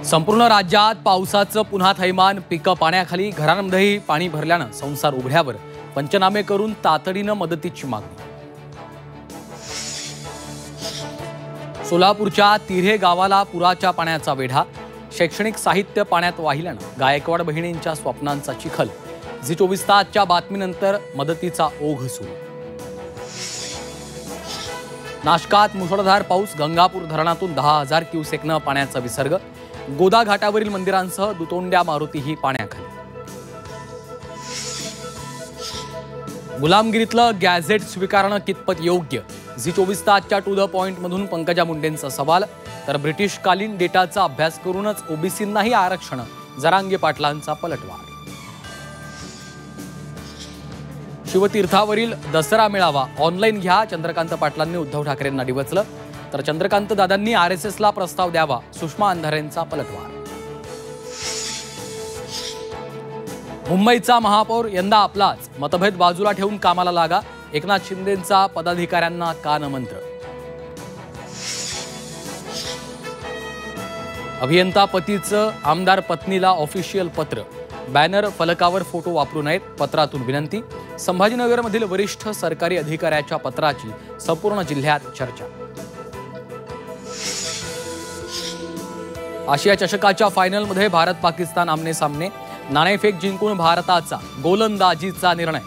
संपूर्ण राज्यात पावसाचं पुन्हा थैमान, पिकं पाण्याखाली, घरांमध्येही पाणी भरल्यानं संसार उघड्यावर, पंचनामे करून तातडीनं मदतीची मागणी। सोलापूरच्या तिऱ्हे गावाला पुराच्या पाण्याचा वेढा, शैक्षणिक साहित्य पाण्यात वाहिल्यानं गायकवाड बहिणींच्या स्वप्नांचा चिखल। झी 24 तासच्या बातमीनंतर मदतीचा ओघ सुरू। नाशकात मुसळधार पाऊस, गंगापूर धरणातून 10,000 क्युसेकनं पाण्याचा विसर्ग। गोदा घाटावरील मंदिरांसह दुतोंड्या मारुतीही पाण्याखाली। गुलामगिरीतलं गॅझेट स्वीकारणं कितपत योग्य? झी 24 तासच्या टू द पॉइंट मधून पंकजा मुंडेंचा सवाल। तर ब्रिटिशकालीन डेटाचा अभ्यास करूनच ओबीसींनाही आरक्षण, जरांगे पाटलांचा पलटवार। शिवतीर्थावरील दसरा मेळावा ऑनलाईन घ्या, चंद्रकांत पाटलांनी उद्धव ठाकरेंना डिवचलं। तर चंद्रकांत दादांनी आरएसएसला प्रस्ताव द्यावा, सुषमा अंधारेंचा पलटवार। मुंबईचा महापौर यंदा आपलाच, मतभेद बाजूला ठेवून कामाला लागा, एकनाथ शिंदेंचा पदाधिकाऱ्यांना कानमंत्र। अभियंता पतीचं आमदार पत्नीला ऑफिशियल पत्र, बॅनर फलकावर फोटो वापरू नयेत, पत्रातून विनंती। संभाजीनगरमधील वरिष्ठ सरकारी अधिकाऱ्याच्या पत्राची संपूर्ण जिल्ह्यात चर्चा। आशिया चषकाच्या फायनलमध्ये भारत पाकिस्तान आमने सामने, नाणेफेक जिंकून भारताचा गोलंदाजीचा निर्णय।